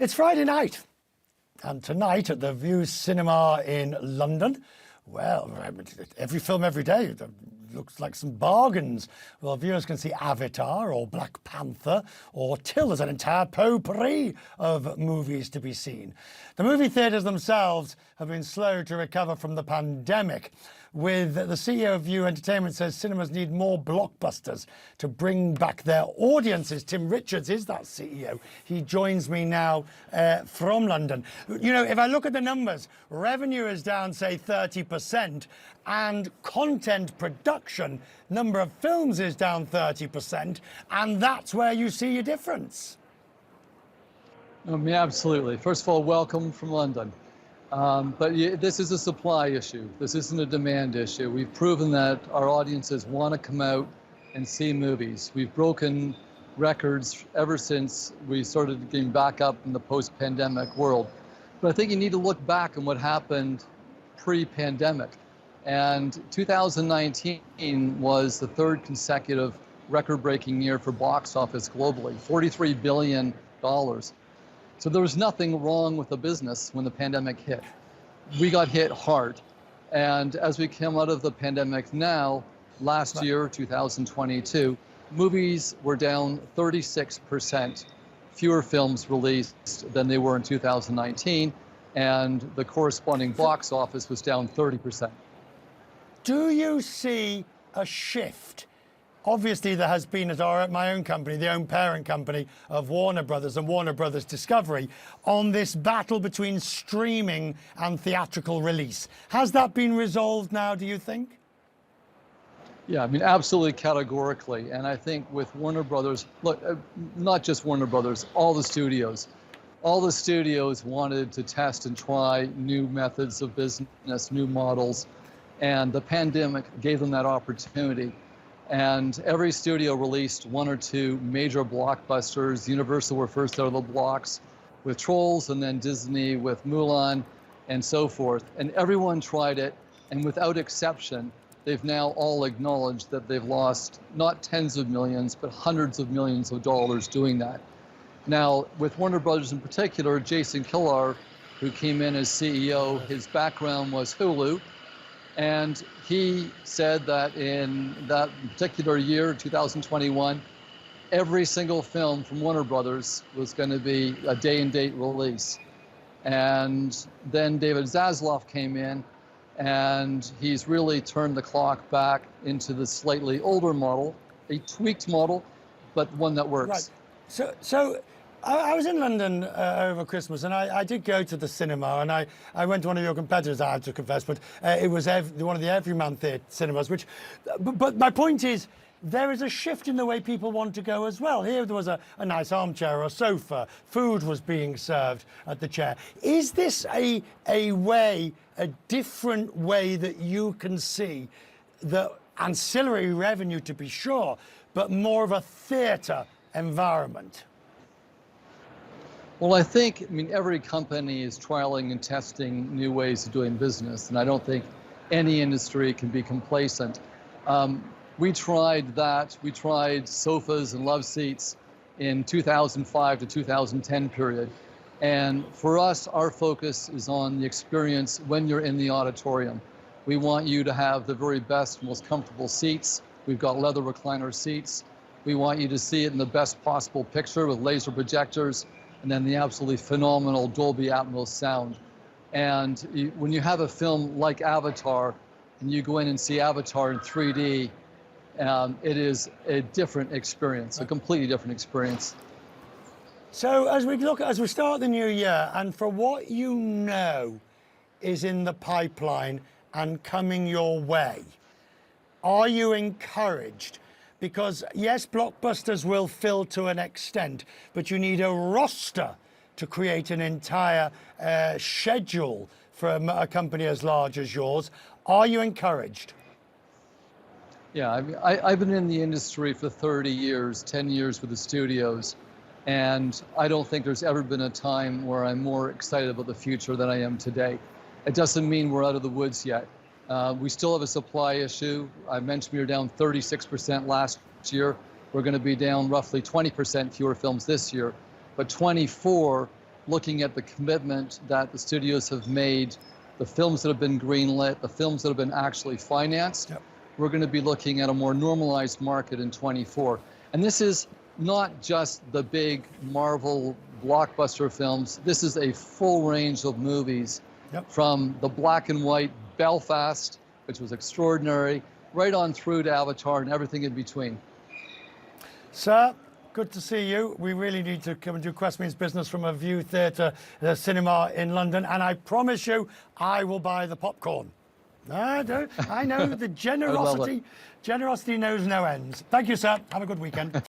It's Friday night, and tonight at the Vue Cinema in London, well, every film every day looks like some bargains. Well, viewers can see Avatar or Black Panther or Till. There's an entire potpourri of movies to be seen. The movie theatres themselves have been slow to recover from the pandemic. With the CEO of Vue Entertainment says cinemas need more blockbusters to bring back their audiences. Tim Richards is that CEO. He joins me now from London. You know, if I look at the numbers, revenue is down, say, 30%, and content production, number of films is down 30%, and that's where you see a difference. Absolutely. First of all, welcome from London. This is a supply issue. This isn't a demand issue. We've proven that our audiences want to come out and see movies. We've broken records ever since we started getting back up in the post-pandemic world. But I think you need to look back on what happened pre-pandemic. And 2019 was the third consecutive record-breaking year for box office globally, $43 billion. So there was nothing wrong with the business when the pandemic hit. We got hit hard. And as we come out of the pandemic now, last year, 2022, movies were down 36%, fewer films released than they were in 2019, and the corresponding box office was down 30%. Do you see a shift? Obviously, there has been at my own company, the own parent company of Warner Brothers and Warner Brothers Discovery, on this battle between streaming and theatrical release. Has that been resolved now, do you think? Yeah, absolutely categorically. And I think with Warner Brothers, look, not just Warner Brothers, all the studios wanted to test and try new methods of business, new models, and the pandemic gave them that opportunity. And every studio released one or two major blockbusters. Universal were first out of the blocks with Trolls, and then Disney with Mulan, and so forth. And everyone tried it, and without exception, they've now all acknowledged that they've lost not tens of millions, but hundreds of millions of dollars doing that. Now, with Warner Brothers in particular, Jason Kilar, who came in as CEO, his background was Hulu. And he said that in that particular year, 2021, every single film from Warner Brothers was going to be a day-and-date release. And then David Zaslav came in, and he's really turned the clock back into the slightly older model, a tweaked model, but one that works. Right. So I was in London over Christmas, and I did go to the cinema, and I went to one of your competitors, I have to confess, but it was one of the Everyman Theatre cinemas, but my point is, there is a shift in the way people want to go as well. Here there was a nice armchair or a sofa, food was being served at the chair. Is this a different way that you can see the ancillary revenue, to be sure, but more of a theatre environment? Well, I think, every company is trialing and testing new ways of doing business, and I don't think any industry can be complacent. We tried that. We tried sofas and love seats in 2005 to 2010 period. And for us, our focus is on the experience when you're in the auditorium. We want you to have the very best, most comfortable seats. We've got leather recliner seats. We want you to see it in the best possible picture with laser projectors, and then the absolutely phenomenal Dolby Atmos sound. And when you have a film like Avatar, and you go in and see Avatar in 3D, it is a different experience, a completely different experience. So as we start the new year, and for what you know is in the pipeline and coming your way, are you encouraged? Because yes, blockbusters will fill to an extent, but you need a roster to create an entire schedule from a company as large as yours. Are you encouraged? Yeah, I've been in the industry for 30 years, 10 years with the studios, and I don't think there's ever been a time where I'm more excited about the future than I am today. It doesn't mean we're out of the woods yet. We still have a supply issue. I mentioned we were down 36% last year. We're going to be down roughly 20% fewer films this year. But 24 looking at the commitment that the studios have made, the films that have been greenlit, the films that have been actually financed, Yep. we're going to be looking at a more normalized market in 24. And this is not just the big Marvel blockbuster films. This is a full range of movies, Yep. from the black and white Belfast, which was extraordinary, right on through to Avatar and everything in between. Sir, good to see you. We really need to come and do Quest Means Business from a View Theatre cinema in London, and I promise you, I will buy the popcorn. I know the generosity knows no ends. Thank you, sir. Have a good weekend.